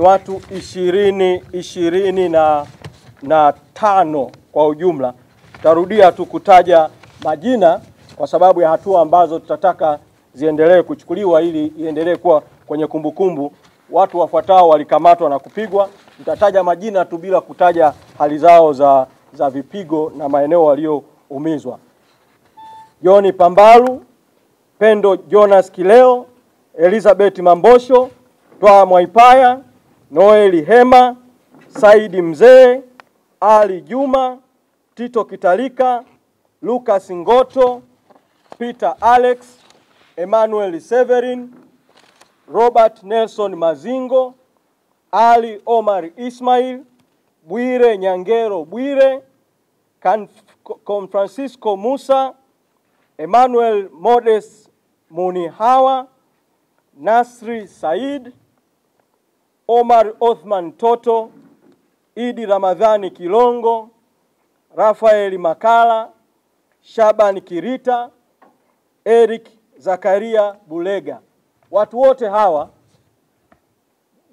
ni watu 25 kwa ujumla. Tarudia tu kutaja majina kwa sababu ya hatua ambazo tutataka ziendelee kuchukuliwa ili iendelee kuwa kwenye kumbukumbu. Watu wafuatao walikamatwa na kupigwa. Nitataja majina tu bila kutaja hali zao za vipigo na maeneo walioumizwa. John Pambalu, Pendo Jonas Kileo, Elizabeth Mambosho, Twa Mwaipaya, Noeli Hema, Saidi Mzee, Ali Juma, Tito Kitalika, Lucas Ngoto, Peter Alex, Emmanuel Severin, Robert Nelson Mazingo, Ali Omar Ismail, Bwire Nyangero Bwire, Francisco Musa, Emmanuel Modes Munihawa, Nasri Said, Omar Othman Toto, Idi Ramadhani Kilongo, Rafael Makala, Shaban Kirita, Eric Zakaria Bulega. Watu wote hawa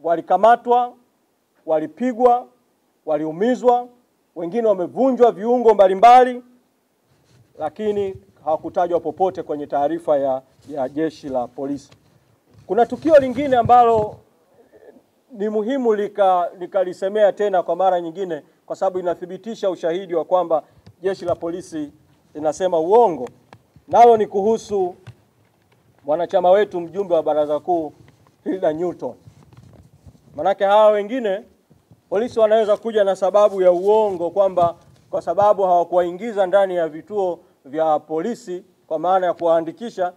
walikamatwa, walipigwa, waliumizwa, wengine wamevunjwa viungo mbalimbali, lakini hawakutajwa popote kwenye taarifa ya jeshi la polisi. Kuna tukio lingine ambalo ni muhimu likalisemea tena kwa mara nyingine kwa sababu inathibitisha ushahidi wa kwamba jeshi la polisi linasema uongo. Nalo ni kuhusu mwanachama wetu mjumbe wa Baraza Kuu Hilda Newton. Manake hawa wengine polisi wanaweza kuja na sababu ya uongo kwamba kwa sababu hawakuwaingiza ndani ya vituo vya polisi kwa maana ya kuwaandikisha,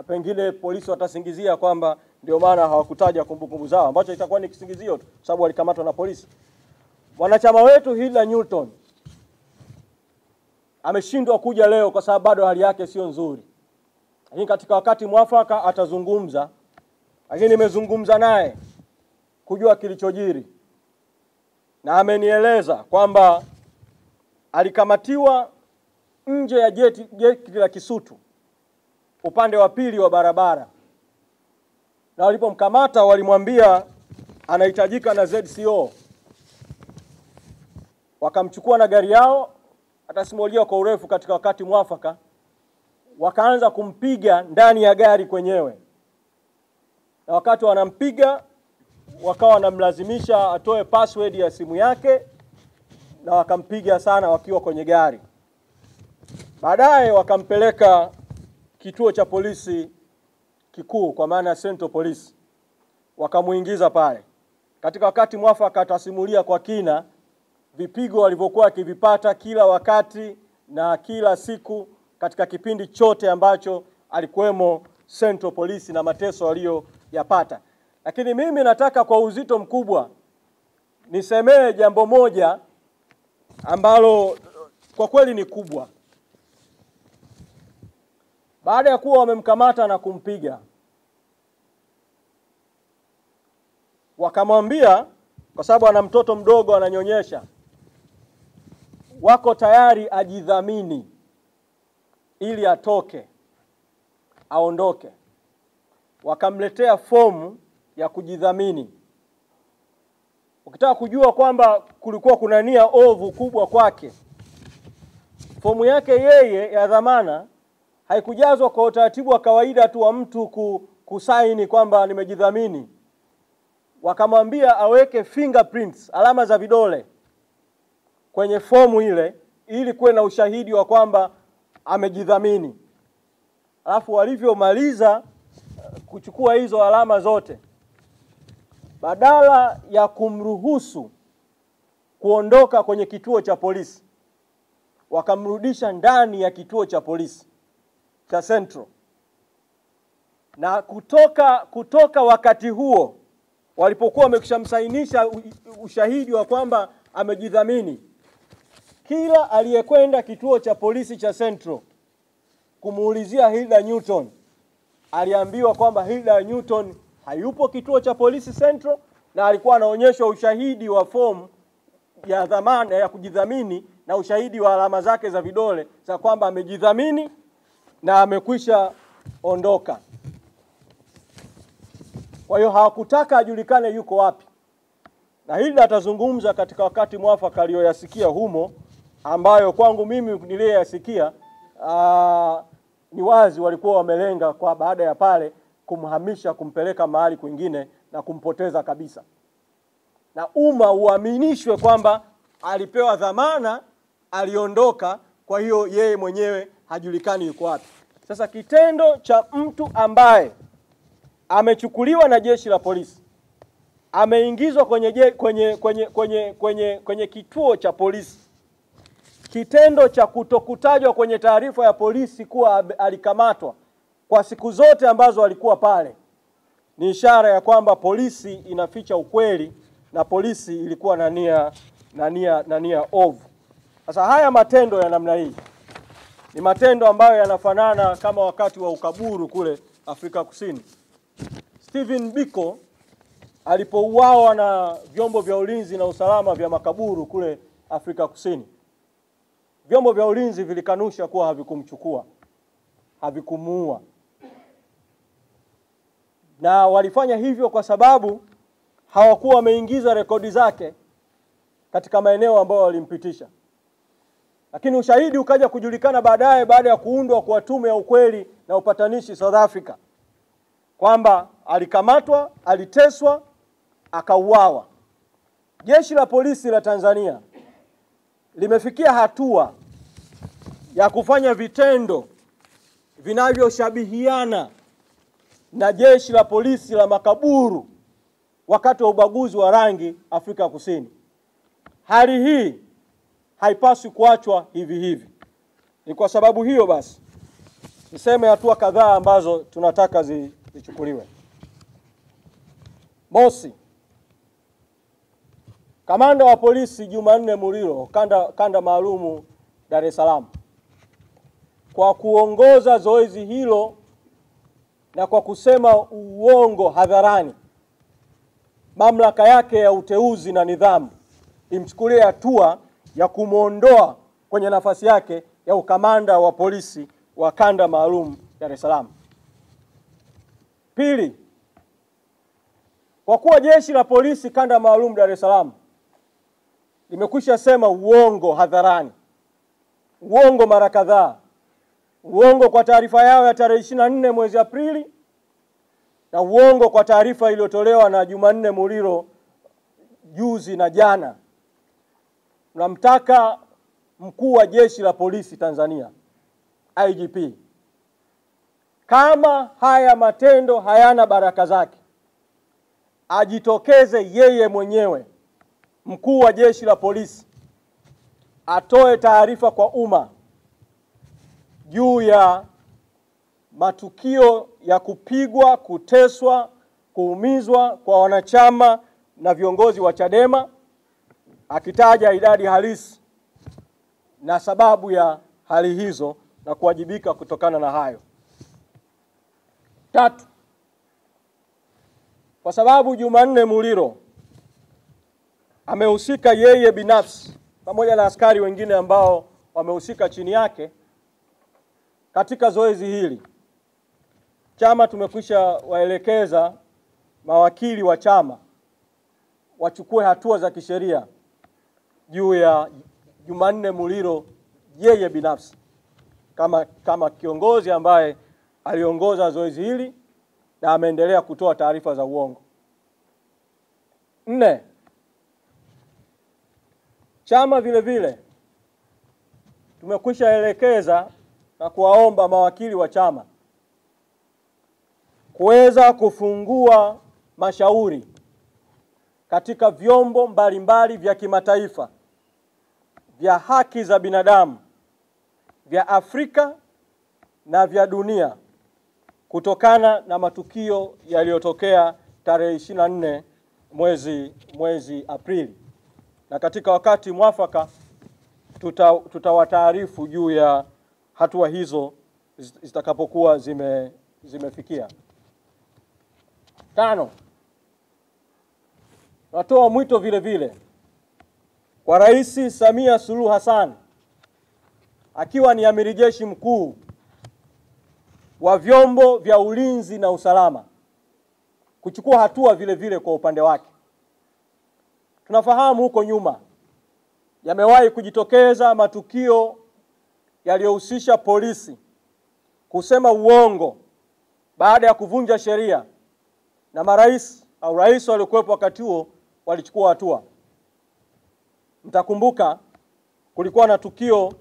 pengine polisi watasingizia kwamba ndio maana hawakutaja kumbukumbu zao, ambacho itakuwa ni kisingizio tu sababu walikamatwa na polisi. Mwanachama wetu Hilda Newton ameshindwa kuja leo kwa sababu bado hali yake sio nzuri. Lakini katika wakati mwafaka atazungumza. Lakini nimezungumza naye kujua kilichojiri. Na amenieleza kwamba alikamatiwa nje ya geti la Kisutu upande wa pili wa barabara. Na walipomkamata walimwambia anahitajika na ZCO. Wakamchukua na gari yao, atasimulia kwa urefu katika wakati mwafaka. Wakaanza kumpiga ndani ya gari kwenyewe. Na wakati wanampiga wakawa wanamlazimisha atoe password ya simu yake na wakampiga sana wakiwa kwenye gari. Baadaye wakampeleka kituo cha polisi kikuu kwa maana Central Police. Wakamuingiza pale. Katika wakati mwafaka atasimulia kwa kina vipigo walivyokuwa akivipata kila wakati na kila siku katika kipindi chote ambacho alikuwemo Central Police na mateso aliyoyapata. Lakini mimi nataka kwa uzito mkubwa nisemee jambo moja ambalo kwa kweli ni kubwa. Baada ya kuwa wamemkamata na kumpiga, wakamwambia kwa sababu ana mtoto mdogo ananyonyesha, wako tayari ajidhamini ili atoke, aondoke. Wakamletea fomu ya kujidhamini. Ukitaka kujua kwamba kulikuwa kuna nia ovu kubwa kwake, fomu yake yeye ya dhamana haikujazwa kwa utaratibu wa kawaida tu wa mtu kusaini kwamba nimejidhamini. Wakamwambia aweke fingerprints, alama za vidole kwenye fomu ile ili kuwe na ushahidi wa kwamba amejidhamini. Alafu walivyomaliza kuchukua hizo alama zote, badala ya kumruhusu kuondoka kwenye kituo cha polisi, wakamrudisha ndani ya kituo cha polisi cha Central. Na kutoka wakati huo walipokuwa wamekishamsainisha ushahidi wa kwamba amejidhamini, kila aliyekwenda kituo cha polisi cha Central kumuulizia Hilda Newton aliambiwa kwamba Hilda Newton hayupo kituo cha polisi Central, na alikuwa anaonyeshwa ushahidi wa fomu ya dhamana ya kujidhamini na ushahidi wa alama zake za vidole za kwamba amejidhamini na amekwisha ondoka. Kwa hiyo hawakutaka ajulikane yuko wapi. Na hili atazungumza katika wakati mwafaka aliyoyasikia humo, ambayo kwangu mimi niliyasikia ni wazi walikuwa wamelenga kwa baada ya pale kumhamisha, kumpeleka mahali kwingine na kumpoteza kabisa. Na umma uaminishwe kwamba alipewa dhamana, aliondoka, kwa hiyo yeye mwenyewe hajulikani yuko wapi. Sasa kitendo cha mtu ambaye amechukuliwa na jeshi la polisi, ameingizwa kwenye kituo cha polisi, kitendo cha kutokutajwa kwenye taarifa ya polisi kuwa alikamatwa kwa siku zote ambazo alikuwa pale, ni ishara ya kwamba polisi inaficha ukweli na polisi ilikuwa na nia ovu. Sasa haya matendo ya namna hii ni matendo ambayo yanafanana kama wakati wa ukaburu kule Afrika Kusini. Stephen Biko alipouawa na vyombo vya ulinzi na usalama vya makaburu kule Afrika Kusini, vyombo vya ulinzi vilikanusha kuwa havikumchukua, havikumuua. Na walifanya hivyo kwa sababu hawakuwa wameingiza rekodi zake katika maeneo ambayo walimpitisha. Lakini ushahidi ukaja kujulikana baadaye, baada ya kuundwa kwa tume ya ukweli na upatanishi South Africa, kwamba alikamatwa, aliteswa, akauawa. Jeshi la polisi la Tanzania limefikia hatua ya kufanya vitendo vinavyoshabihiana na jeshi la polisi la makaburu wakati wa ubaguzi wa rangi Afrika Kusini. Hali hii haipaswi kuachwa hivi hivi. Ni kwa sababu hiyo basi niseme hatua kadhaa ambazo tunataka zichukuliwe. Mosi, kamanda wa polisi Jumanne Muliro, kanda maalumu Dar es Salaam, kwa kuongoza zoezi hilo na kwa kusema uongo hadharani, mamlaka yake ya uteuzi na nidhamu imchukulie hatua ya kumuondoa kwenye nafasi yake ya ukamanda wa polisi wa kanda maalum Dar es Salaam. Pili, kwa kuwa jeshi la polisi kanda maalum Dar es Salaam limekwisha sema uongo hadharani, uongo mara kadhaa, uongo kwa taarifa yao ya tarehe 24 mwezi Aprili na uongo kwa taarifa iliyotolewa na Jumanne Muliro juzi na jana, tunamtaka mkuu wa jeshi la polisi Tanzania IGP, kama haya matendo hayana baraka zake, ajitokeze yeye mwenyewe, mkuu wa jeshi la polisi, atoe taarifa kwa umma juu ya matukio ya kupigwa, kuteswa, kuumizwa kwa wanachama na viongozi wa Chadema, akitaja idadi halisi na sababu ya hali hizo na kuwajibika kutokana na hayo. Tatu, kwa sababu Jumanne Muliro amehusika yeye binafsi pamoja na askari wengine ambao wamehusika chini yake katika zoezi hili, chama tumekwisha waelekeza mawakili wa chama wachukue hatua za kisheria juu ya Jumanne Muliro yeye binafsi kama kiongozi ambaye aliongoza zoezi hili na ameendelea kutoa taarifa za uongo. 4, chama vile vile tumekwisha elekeza na kuwaomba mawakili wa chama kuweza kufungua mashauri katika vyombo mbalimbali vya kimataifa vya haki za binadamu vya Afrika na vya dunia kutokana na matukio yaliyotokea tarehe 24 mwezi Aprili, na katika wakati mwafaka tutawataarifu juu ya hatua hizo zitakapokuwa zimefikia. 5, natoa mwito vile vile kwa Rais Samia Suluhu Hassan, akiwa ni amiri jeshi mkuu wa vyombo vya ulinzi na usalama, kuchukua hatua vile vile kwa upande wake Tunafahamu huko nyuma yamewahi kujitokeza matukio yaliyohusisha polisi kusema uongo baada ya kuvunja sheria, na marais au rais waliokuwepo wakati huo walichukua hatua. Mtakumbuka kulikuwa na tukio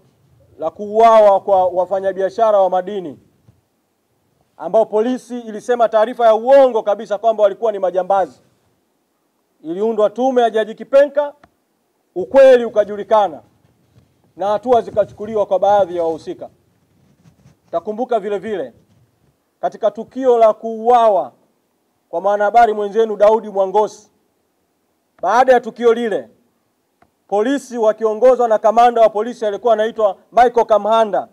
la kuuawa kwa wafanyabiashara wa madini ambao polisi ilisema taarifa ya uongo kabisa kwamba walikuwa ni majambazi. Iliundwa tume ya Jaji Kipenka, ukweli ukajulikana na hatua zikachukuliwa kwa baadhi ya wahusika. Takumbuka vile vile katika tukio la kuuawa kwa mwanahabari mwenzenu Daudi Mwangosi, baada ya tukio lile polisi wakiongozwa na kamanda wa polisi alikuwa anaitwa Michael Kamhanda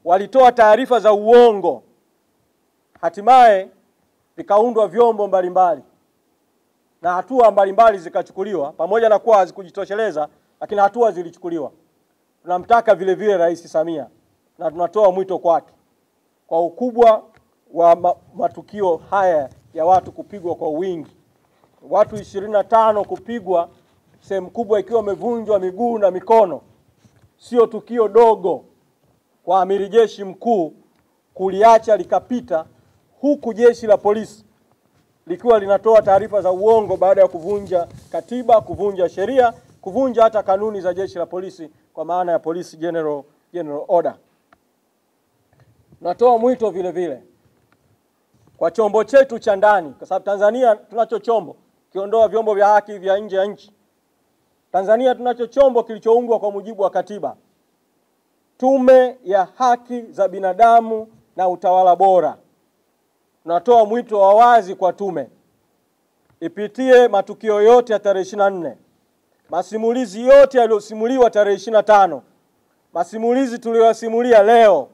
walitoa taarifa za uongo. Hatimaye vikaundwa vyombo mbalimbali na hatua mbalimbali zikachukuliwa, pamoja na kuwa hazikujitosheleza lakini hatua zilichukuliwa. Tunamtaka vile vile Rais Samia na tunatoa mwito kwake kwa ukubwa wa matukio haya ya watu kupigwa kwa wingi. Watu 25 kupigwa, sehemu kubwa ikiwa wamevunjwa miguu na mikono. Sio tukio dogo kwa amiri jeshi mkuu kuliacha likapita, huku jeshi la polisi likiwa linatoa taarifa za uongo baada ya kuvunja katiba, kuvunja sheria, kuvunja hata kanuni za jeshi la polisi kwa maana ya Police General Order. Natoa mwito vile vile kwa chombo chetu cha ndani, kwa sababu Tanzania tunacho chombo, kiondoa vyombo vya haki vya nje ya nchi. Tanzania tunacho chombo kilichoundwa kwa mujibu wa katiba, Tume ya Haki za Binadamu na Utawala Bora. Tunatoa mwito wa wazi kwa tume ipitie matukio yote ya tarehe 24, masimulizi yote yaliyosimuliwa tarehe 25, masimulizi tuliyosimulia leo,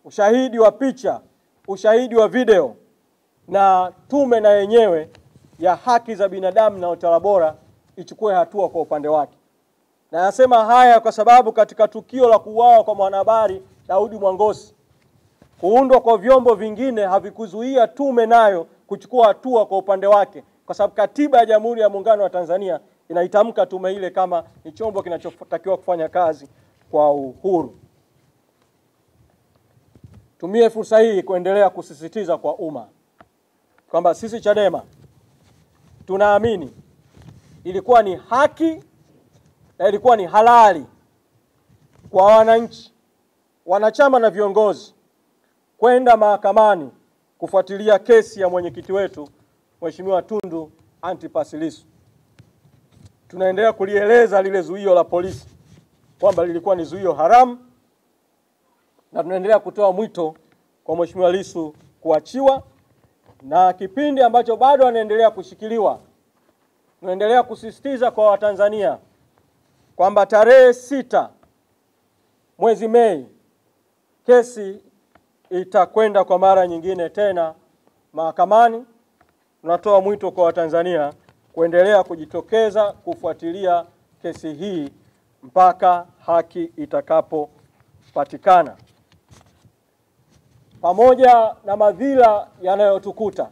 ushahidi wa picha, ushahidi wa video, na tume na yenyewe ya haki za binadamu na utawala bora ichukue hatua kwa upande wake. Na nasema haya kwa sababu katika tukio la kuuawa kwa mwanahabari Daudi Mwangosi, kuundwa kwa vyombo vingine havikuzuia tume nayo kuchukua hatua kwa upande wake, kwa sababu katiba ya Jamhuri ya Muungano wa Tanzania inaitamka tume ile kama ni chombo kinachotakiwa kufanya kazi kwa uhuru. Tumie fursa hii kuendelea kusisitiza kwa umma kwamba sisi Chadema tunaamini ilikuwa ni haki na ilikuwa ni halali kwa wananchi, wanachama na viongozi kwenda mahakamani kufuatilia kesi ya mwenyekiti wetu Mheshimiwa Tundu Antipas Lissu. Tunaendelea kulieleza lile zuio la polisi kwamba lilikuwa ni zuio haramu, na tunaendelea kutoa mwito kwa Mheshimiwa Lissu kuachiwa, na kipindi ambacho bado anaendelea kushikiliwa tunaendelea kusisitiza kwa Watanzania kwamba tarehe 6 mwezi Mei kesi itakwenda kwa mara nyingine tena mahakamani. Tunatoa mwito kwa Watanzania kuendelea kujitokeza kufuatilia kesi hii mpaka haki itakapopatikana. Pamoja na madhila yanayotukuta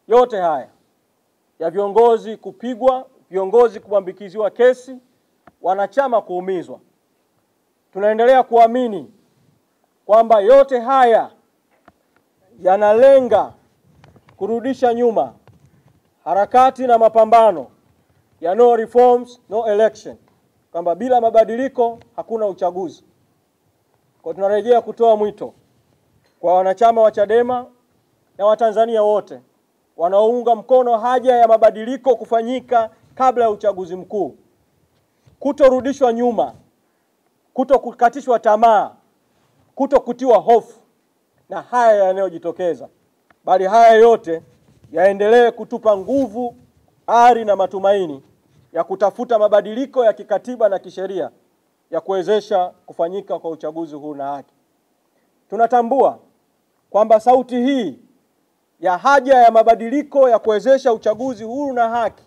yote haya ya viongozi kupigwa, viongozi kuambikiziwa kesi, wanachama kuumizwa, tunaendelea kuamini kwamba yote haya yanalenga kurudisha nyuma harakati na mapambano ya no reforms, no election, kwamba bila mabadiliko hakuna uchaguzi. Kwa tunarejea kutoa mwito kwa wanachama wa Chadema na Watanzania wote wanaounga mkono haja ya mabadiliko kufanyika kabla ya uchaguzi mkuu, kutorudishwa nyuma, kutokukatishwa tamaa, kutokutiwa hofu na haya yanayojitokeza, bali haya yote yaendelee kutupa nguvu, ari na matumaini ya kutafuta mabadiliko ya kikatiba na kisheria ya kuwezesha kufanyika kwa uchaguzi huru na haki. Tunatambua kwamba sauti hii ya haja ya mabadiliko ya kuwezesha uchaguzi huru na haki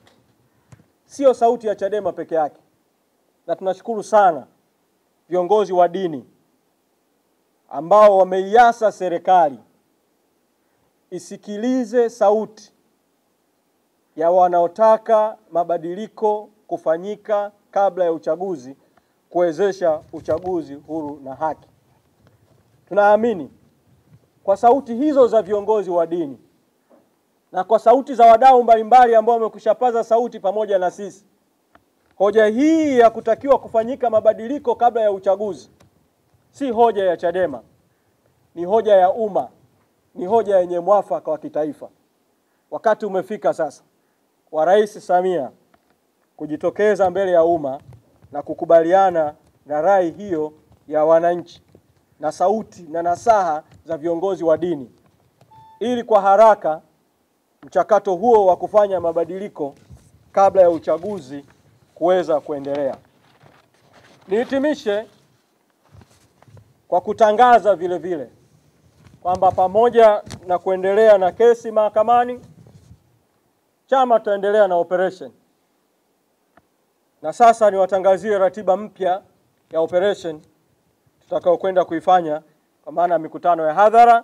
sio sauti ya Chadema peke yake, na tunashukuru sana viongozi wa dini ambao wameiasa serikali isikilize sauti ya wanaotaka mabadiliko kufanyika kabla ya uchaguzi kuwezesha uchaguzi huru na haki. Tunaamini kwa sauti hizo za viongozi wa dini na kwa sauti za wadau mbalimbali ambao wamekushapaza sauti pamoja na sisi, hoja hii ya kutakiwa kufanyika mabadiliko kabla ya uchaguzi si hoja ya Chadema, ni hoja ya umma, ni hoja yenye mwafaka wa kitaifa. Wakati umefika sasa wa Rais Samia kujitokeza mbele ya umma na kukubaliana na rai hiyo ya wananchi na sauti na nasaha za viongozi wa dini, ili kwa haraka mchakato huo wa kufanya mabadiliko kabla ya uchaguzi kuweza kuendelea. Nihitimishe kwa kutangaza vile vile kwamba pamoja na kuendelea na kesi mahakamani, chama tutaendelea na operation. Na sasa niwatangazie ratiba mpya ya operation tutakao kwenda kuifanya, kwa maana mikutano ya hadhara.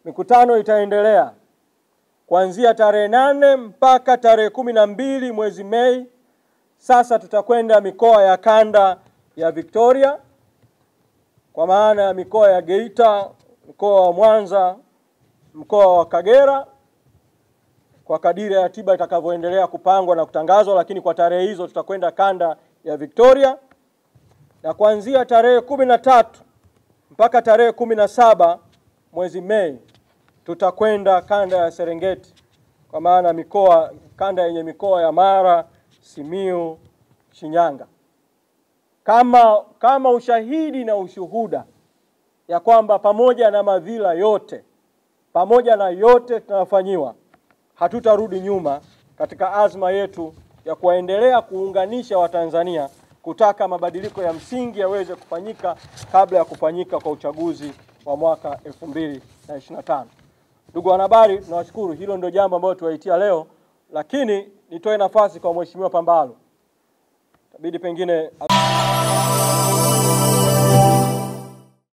Mikutano itaendelea kuanzia tarehe 8 mpaka tarehe 12 mwezi Mei. Sasa tutakwenda mikoa ya kanda ya Victoria, kwa maana ya mikoa ya Geita, mkoa wa Mwanza, mkoa wa Kagera, kwa kadiri ya ratiba itakavyoendelea kupangwa na kutangazwa, lakini kwa tarehe hizo tutakwenda kanda ya Victoria. Na kuanzia tarehe 13 mpaka tarehe 17 mwezi Mei tutakwenda kanda ya Serengeti, kwa maana kanda yenye mikoa ya Mara, Simiyu, Shinyanga. Kama ushahidi na ushuhuda ya kwamba pamoja na madhila yote, pamoja na yote tunayofanyiwa, hatutarudi nyuma katika azma yetu ya kuendelea kuunganisha Watanzania kutaka mabadiliko ya msingi yaweze kufanyika kabla ya kufanyika kwa uchaguzi wa mwaka 2025. Ndugu wanahabari, tunawashukuru. Hilo ndio jambo ambalo tuwaitia leo, lakini nitoe nafasi kwa Mheshimiwa Pambalo. Itabidi pengine